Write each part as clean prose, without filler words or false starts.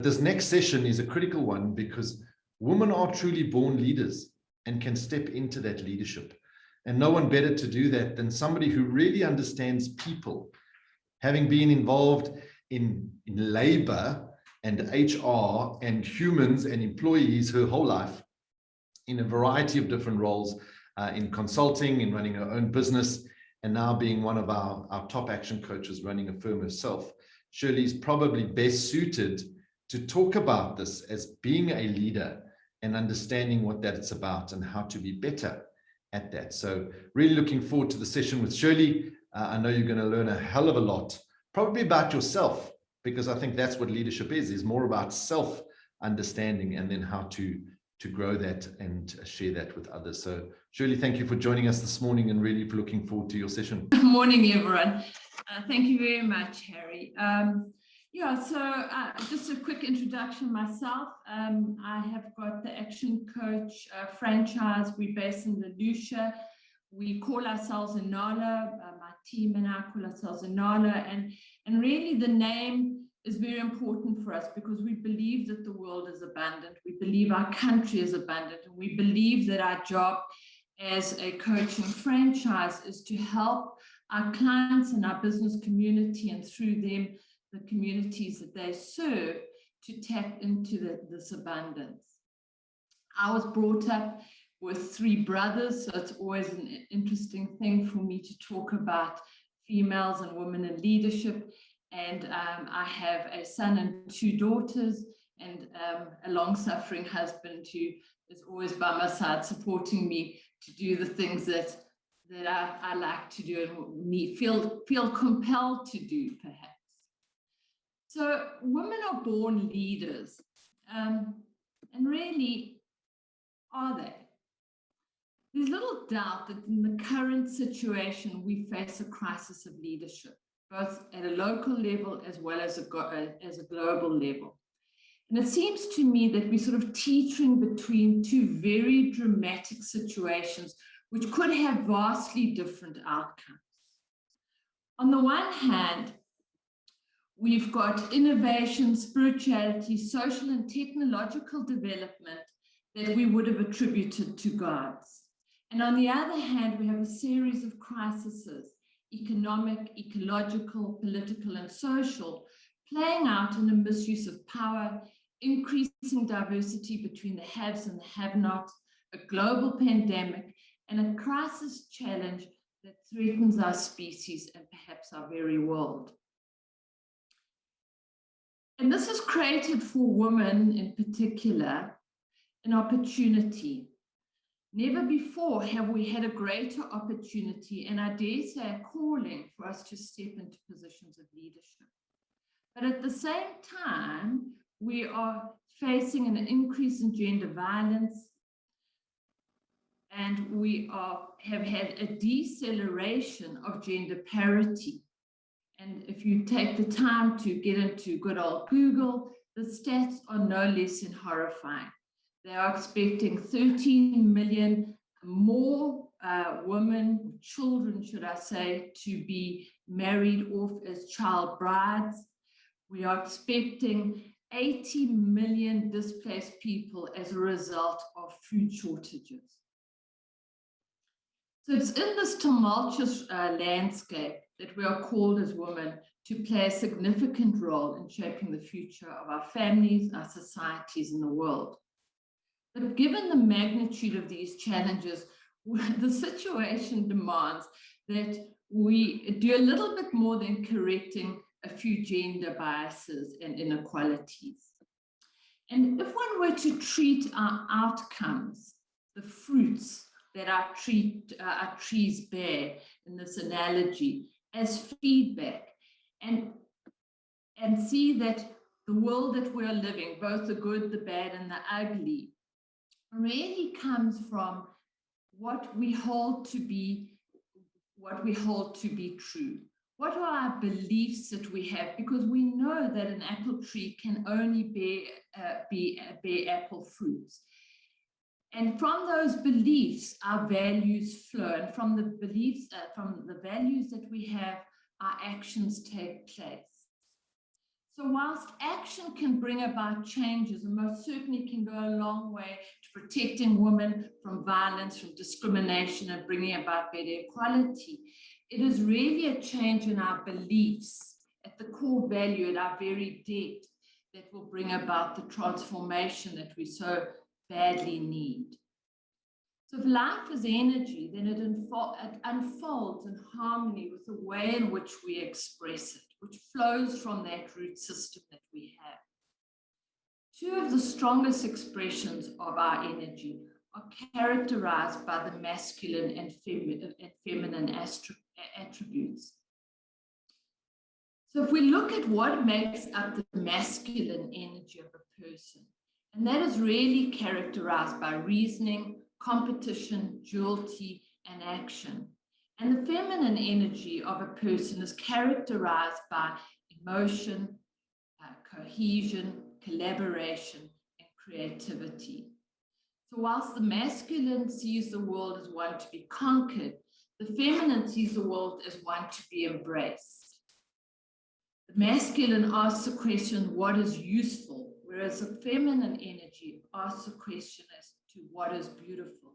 This next session is a critical one because women are truly born leaders and can step into that leadership. And no one better to do that than somebody who really understands people, having been involved in labor and HR and humans and employees her whole life in a variety of different roles, in consulting, in running her own business, and now being one of our top action coaches running a firm herself. Shirley is probably best suited to talk about this as being a leader and understanding what that's about and how to be better at that. So really looking forward to the session with Shirley. I know you're going to learn a hell of a lot, probably about yourself, because I think that's what leadership is more about self-understanding and then how to grow that and share that with others. So Shirley, thank you for joining us this morning and really looking forward to your session. Good morning, everyone. Thank you very much, Harry. Just a quick introduction myself. I have got the ActionCOACH franchise. We're based in Lucia. We call ourselves Inala. My team and I call ourselves Inala. And really the name is very important for us because we believe that the world is abundant. We believe our country is abundant. And we believe that our job as a coaching franchise is to help our clients and our business community and through them, the communities that they serve, to tap into this abundance. I was brought up with 3 brothers, so it's always an interesting thing for me to talk about females and women in leadership. And I have a son and 2 daughters and a long-suffering husband who is always by my side supporting me to do the things that I like to do and feel compelled to do, perhaps. So women are born leaders, and really, are they? There's little doubt that in the current situation, we face a crisis of leadership, both at a local level as well as a global level. And it seems to me that we're sort of teetering between 2 very dramatic situations, which could have vastly different outcomes. On the one hand, we've got innovation, spirituality, social and technological development that we would have attributed to gods. And on the other hand, we have a series of crises, economic, ecological, political, and social, playing out in a misuse of power, increasing diversity between the haves and the have-nots, a global pandemic, and a crisis challenge that threatens our species and perhaps our very world. And this has created for women in particular an opportunity. Never before have we had a greater opportunity, and I dare say a calling for us to step into positions of leadership. But at the same time, we are facing an increase in gender violence, and we have had a deceleration of gender parity. And if you take the time to get into good old Google, the stats are no less than horrifying. They are expecting 13 million more women, children, should I say, to be married off as child brides. We are expecting 80 million displaced people as a result of food shortages. So it's in this tumultuous landscape that we are called as women to play a significant role in shaping the future of our families, our societies, and the world. But given the magnitude of these challenges, the situation demands that we do a little bit more than correcting a few gender biases and inequalities. And if one were to treat our outcomes, the fruits that our trees bear in this analogy, as feedback, and see that the world that we are living, both the good, the bad, and the ugly, really comes from what we hold to be true. What are our beliefs that we have? Because we know that an apple tree can only bear apple fruits. And from those beliefs, our values flow. And from the beliefs, from the values that we have, our actions take place. So whilst action can bring about changes, and most certainly can go a long way to protecting women from violence, from discrimination, and bringing about better equality, it is really a change in our beliefs at the core value, at our very depth, that will bring about the transformation that we so badly need. So if life is energy, then it unfolds in harmony with the way in which we express it, which flows from that root system that we have. Two of the strongest expressions of our energy are characterized by the masculine and feminine attributes. So if we look at what makes up the masculine energy of a person, and that is really characterized by reasoning, competition, duality, and action. And the feminine energy of a person is characterized by emotion, cohesion, collaboration, and creativity. So whilst the masculine sees the world as one to be conquered, the feminine sees the world as one to be embraced. The masculine asks the question, what is useful? Whereas the feminine energy asks the question as to what is beautiful.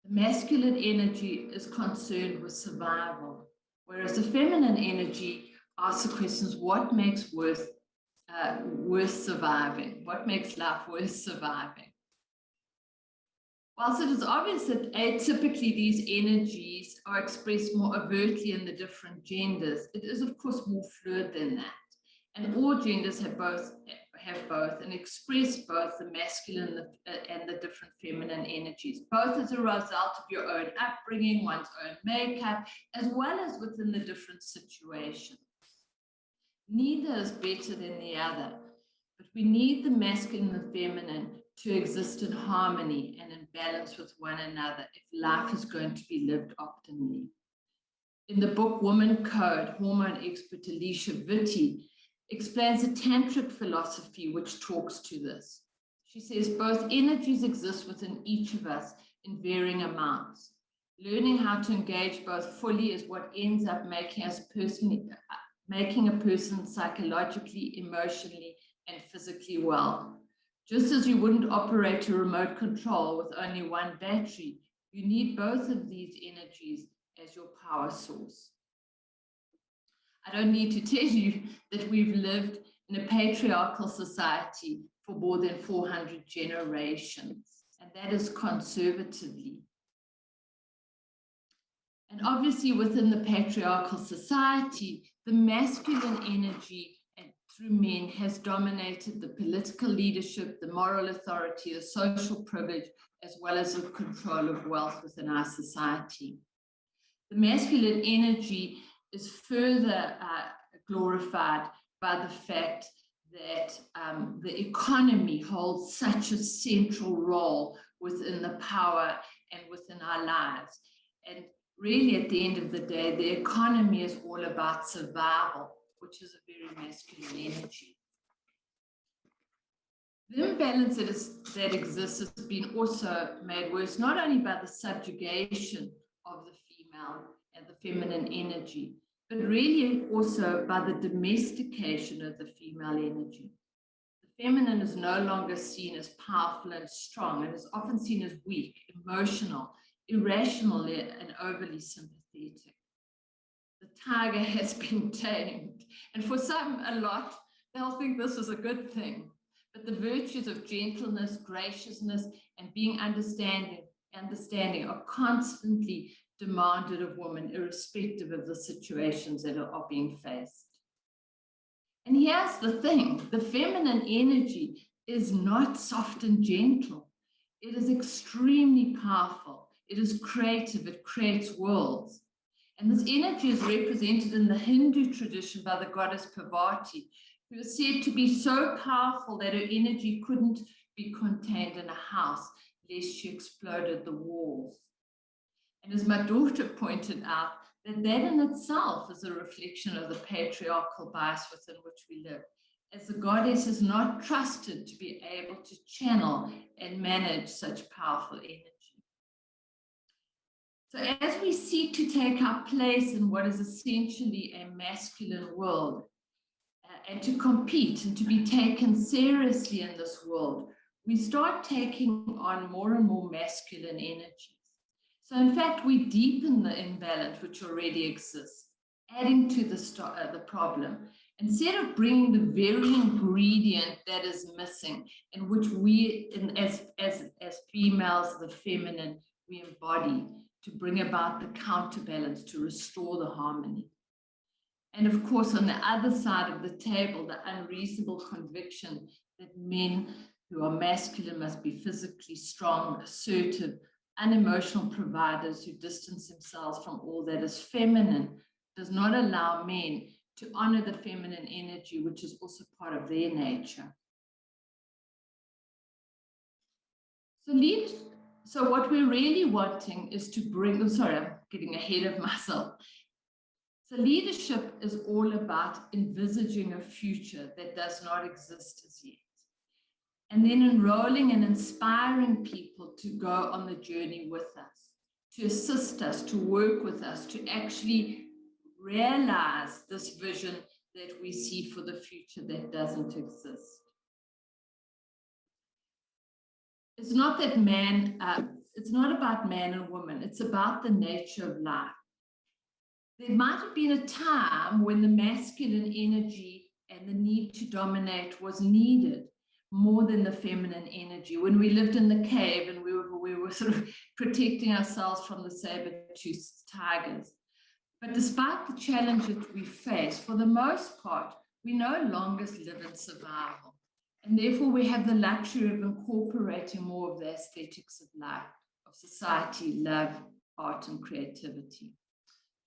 The masculine energy is concerned with survival, whereas the feminine energy asks the questions, what makes worth surviving? What makes life worth surviving? Whilst it is obvious that atypically these energies are expressed more overtly in the different genders, it is of course more fluid than that. And all genders have both and express both the masculine and the different feminine energies, both as a result of your own upbringing, one's own makeup, as well as within the different situations. Neither is better than the other, but we need the masculine and the feminine to exist in harmony and in balance with one another if life is going to be lived optimally. In the book Woman Code, hormone expert Alicia Vitti explains a tantric philosophy which talks to this. She says both energies exist within each of us in varying amounts. Learning how to engage both fully is what ends up making a person psychologically, emotionally, and physically well. Just as you wouldn't operate a remote control with only one battery, you need both of these energies as your power source. I don't need to tell you that we've lived in a patriarchal society for more than 400 generations, and that is conservatively. And obviously within the patriarchal society, the masculine energy through men has dominated the political leadership, the moral authority, the social privilege, as well as the control of wealth within our society. The masculine energy is further glorified by the fact that the economy holds such a central role within the power and within our lives. And really, at the end of the day, the economy is all about survival, which is a very masculine energy. The imbalance that exists has been also made worse, not only by the subjugation of the female and the feminine energy, but really also by the domestication of the female energy. The feminine is no longer seen as powerful and strong, and is often seen as weak, emotional, irrational, and overly sympathetic. The tiger has been tamed, and for some, a lot, they'll think this is a good thing. But the virtues of gentleness, graciousness, and being understanding are constantly demanded of women, irrespective of the situations that are being faced. And here's the thing, the feminine energy is not soft and gentle. It is extremely powerful. It is creative. It creates worlds. And this energy is represented in the Hindu tradition by the goddess Parvati, who is said to be so powerful that her energy couldn't be contained in a house, lest she exploded the walls. And as my daughter pointed out, that in itself is a reflection of the patriarchal bias within which we live, as the goddess is not trusted to be able to channel and manage such powerful energy. So as we seek to take our place in what is essentially a masculine world, and to compete and to be taken seriously in this world, we start taking on more and more masculine energies. So in fact, we deepen the imbalance which already exists, adding to the problem, instead of bringing the very ingredient that is missing, in which we, as females, the feminine, we embody to bring about the counterbalance, to restore the harmony. And of course, on the other side of the table, the unreasonable conviction that men who are masculine must be physically strong, assertive, unemotional providers who distance themselves from all that is feminine, does not allow men to honor the feminine energy, which is also part of their nature. So what we're really wanting is to bring, sorry, I'm getting ahead of myself. So leadership is all about envisaging a future that does not exist as yet. And then enrolling and inspiring people to go on the journey with us, to assist us, to work with us, to actually realize this vision that we see for the future that doesn't exist. It's not that it's not about man and woman, it's about the nature of life. There might have been a time when the masculine energy and the need to dominate was needed more than the feminine energy. When we lived in the cave and we were sort of protecting ourselves from the saber-toothed tigers. But despite the challenges we face, for the most part, we no longer live in survival. And therefore, we have the luxury of incorporating more of the aesthetics of life, of society, love, art, and creativity.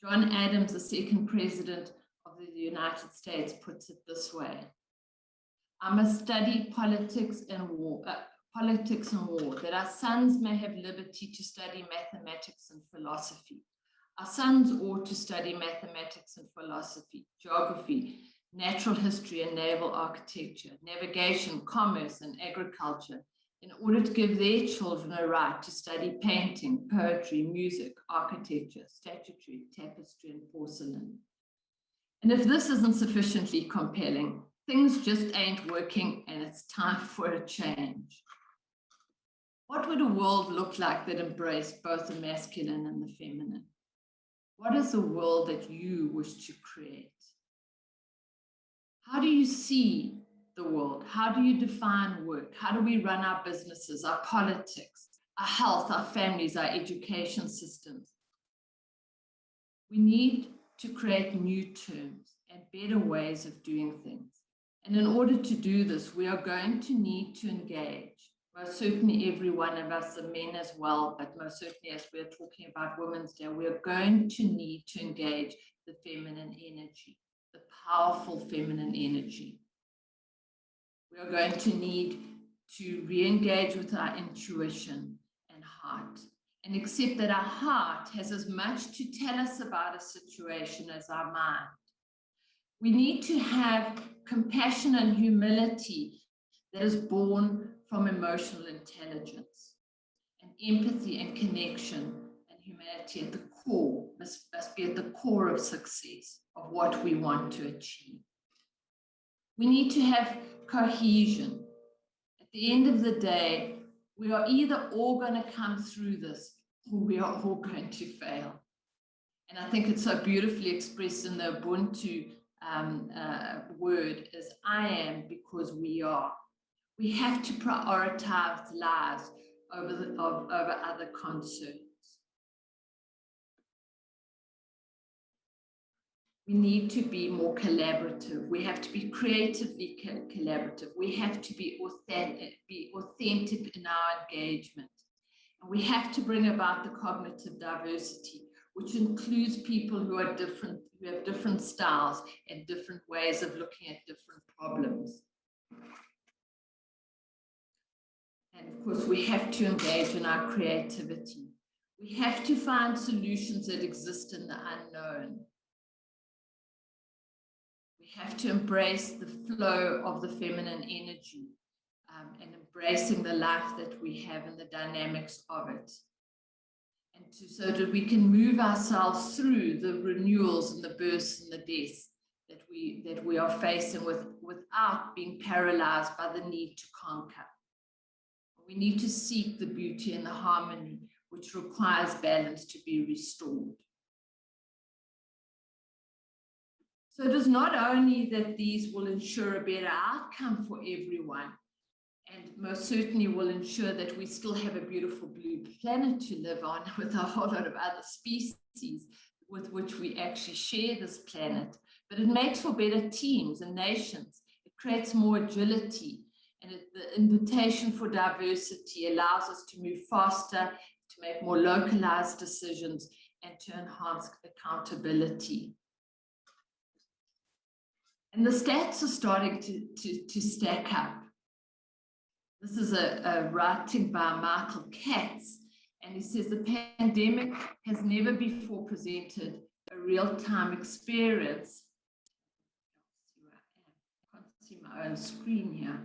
John Adams, the second president of the United States, puts it this way: I must study politics and war, that our sons may have liberty to study mathematics and philosophy. Our sons ought to study mathematics and philosophy, geography, natural history and naval architecture, navigation, commerce, and agriculture, in order to give their children a right to study painting, poetry, music, architecture, statuary, tapestry, and porcelain. And if this isn't sufficiently compelling, things just ain't working and it's time for a change. What would a world look like that embraced both the masculine and the feminine? What is the world that you wish to create? How do you see the world? How do you define work? How do we run our businesses, our politics, our health, our families, our education systems? We need to create new terms and better ways of doing things. And in order to do this, we are going to need to engage. Most certainly every one of us, the men as well, but most certainly as we're talking about Women's Day, we are going to need to engage the feminine energy, the powerful feminine energy. We are going to need to re-engage with our intuition and heart, and accept that our heart has as much to tell us about a situation as our mind. We need to have compassion and humility that is born from emotional intelligence, and empathy and connection and humanity at the core must be at the core of success, of what we want to achieve. We need to have cohesion. At the end of the day, we are either all going to come through this or we are all going to fail. And I think it's so beautifully expressed in the Ubuntu word is I am because we are. We have to prioritize lives over other concerns. We need to be more collaborative. We have to be creatively collaborative. We have to be authentic in our engagement. And we have to bring about the cognitive diversity, which includes people who are different, who have different styles and different ways of looking at different problems. And of course, we have to engage in our creativity. We have to find solutions that exist in the unknown. We have to embrace the flow of the feminine energy and embracing the life that we have and the dynamics of it. and so that we can move ourselves through the renewals and the births and the deaths that we are facing without being paralyzed by the need to conquer. We need to seek the beauty and the harmony, which requires balance to be restored. So it is not only that these will ensure a better outcome for everyone, and most certainly will ensure that we still have a beautiful blue planet to live on with a whole lot of other species with which we actually share this planet, but it makes for better teams and nations. It creates more agility, and the invitation for diversity allows us to move faster, to make more localized decisions, and to enhance accountability. And the stats are starting to stack up. This is a writing by Michael Katz, and he says the pandemic has never before presented a real-time experience. I can't see my own screen here.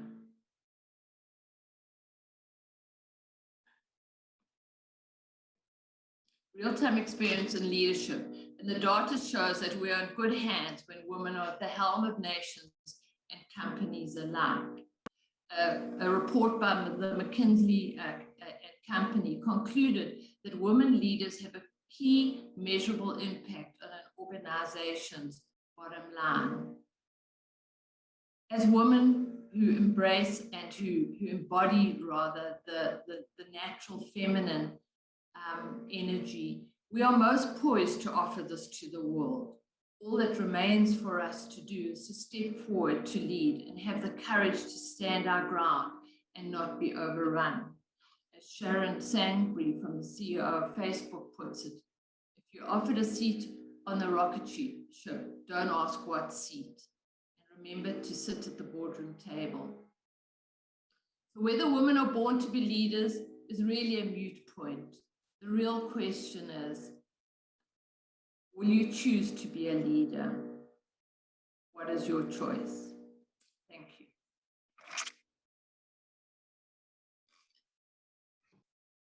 Real-time experience in leadership. And the data shows that we are in good hands when women are at the helm of nations and companies alike. A report by the McKinsey company concluded that women leaders have a key measurable impact on an organization's bottom line. As women who embrace and who embody rather the natural feminine energy, we are most poised to offer this to the world. All that remains for us to do is to step forward to lead and have the courage to stand our ground and not be overrun. As Sharon Sangbury from the CEO of Facebook puts it, if you're offered a seat on the rocket ship, don't ask what seat. And remember to sit at the boardroom table. So whether women are born to be leaders is really a moot point. The real question is, will you choose to be a leader? What is your choice? Thank you.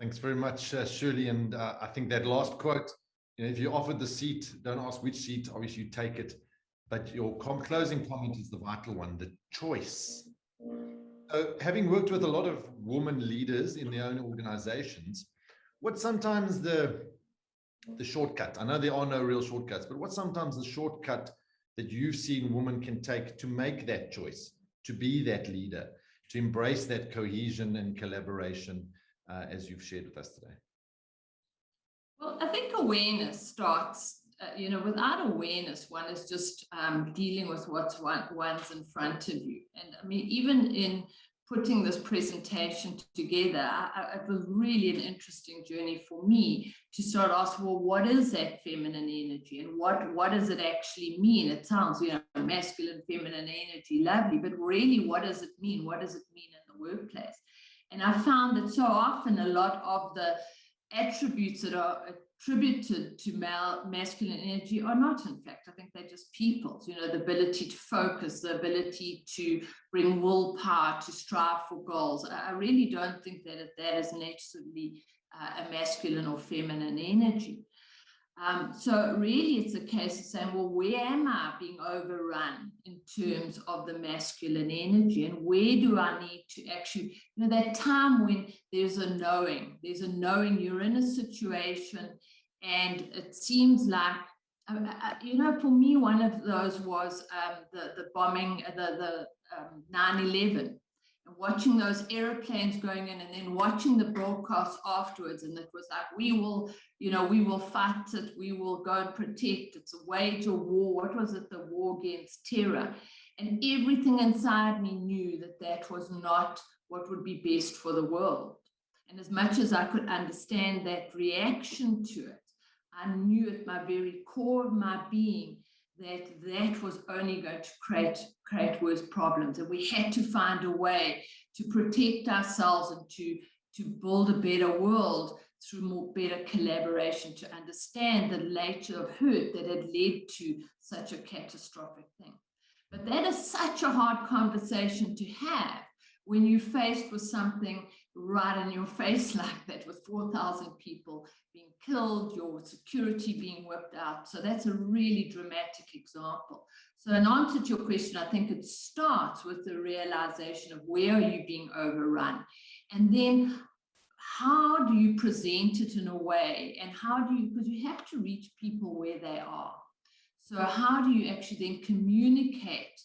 Thanks very much, Shirley. And I think that last quote, if you're offered the seat, don't ask which seat, obviously you take it. But your closing comment is the vital one, the choice. So having worked with a lot of women leaders in their own organizations, what's sometimes the shortcut? I know there are no real shortcuts, but what's sometimes the shortcut that you've seen women can take to make that choice, to be that leader, to embrace that cohesion and collaboration as you've shared with us today? Well, I think awareness starts, without awareness, one is just dealing with one's in front of you. And I mean, even in putting this presentation together, it was really an interesting journey for me to start asking, well, what is that feminine energy and what does it actually mean? It sounds, masculine, feminine energy, lovely, but really, what does it mean? What does it mean in the workplace? And I found that so often a lot of the attributes that are attributed to masculine energy are not, in fact. I think they're just people's, the ability to focus, the ability to bring willpower, to strive for goals. I really don't think that that is necessarily a masculine or feminine energy. So really it's a case of saying, well, where am I being overrun in terms of the masculine energy, and where do I need to actually, that time when there's a knowing, you're in a situation and it seems like, for me, one of those was the bombing, the 9/11. And watching those airplanes going in and then watching the broadcast afterwards. And it was like, we will fight it. We will go and protect. It's a wage a war. What was it? The war against terror. And everything inside me knew that that was not what would be best for the world. And as much as I could understand that reaction to it, I knew at my very core of my being that was only going to create worse problems. And we had to find a way to protect ourselves and to build a better world through better collaboration, to understand the nature of hurt that had led to such a catastrophic thing. But that is such a hard conversation to have when you're faced with something right in your face like that, with 4,000 people being killed, your security being whipped out. So that's a really dramatic example. So in answer to your question, I think it starts with the realization of where are you being overrun? And then how do you present it in a way, and how do you, because you have to reach people where they are. So how do you actually then communicate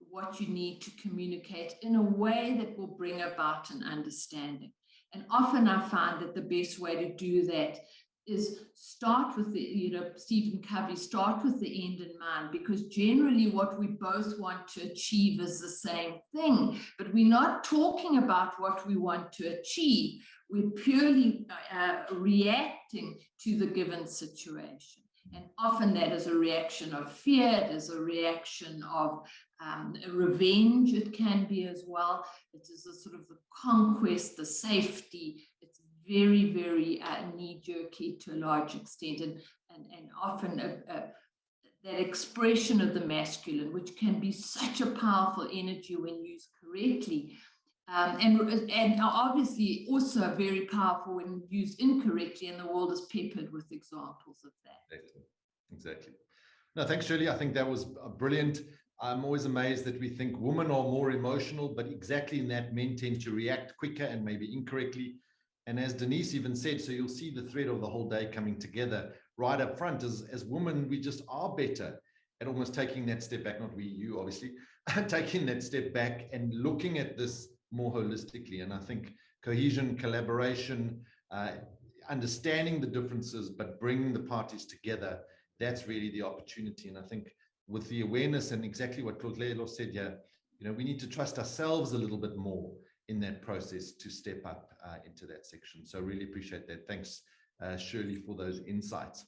what you need to communicate in a way that will bring about an understanding? And often I find that the best way to do that is start with the, Stephen Covey, start with the end in mind, because generally what we both want to achieve is the same thing, but we're not talking about what we want to achieve. We're purely reacting to the given situation. And often that is a reaction of fear, it is a reaction of revenge, it can be as well. It is a sort of the conquest, the safety. It's very, very knee-jerky to a large extent, and often that expression of the masculine, which can be such a powerful energy when used correctly, and obviously also very powerful when used incorrectly, and the world is peppered with examples of that. Exactly. No, thanks, Shirley. I think that was brilliant. I'm always amazed that we think women are more emotional, but exactly in that, men tend to react quicker and maybe incorrectly. And as Denise even said, so you'll see the thread of the whole day coming together right up front. As women, we just are better at almost taking that step back, not we, you obviously, taking that step back and looking at this more holistically. And I think cohesion, collaboration, understanding the differences, but bringing the parties together, that's really the opportunity. And I think with the awareness and exactly what Claude Lelo said here, we need to trust ourselves a little bit more in that process to step up into that section. So really appreciate that. Thanks, Shirley, for those insights.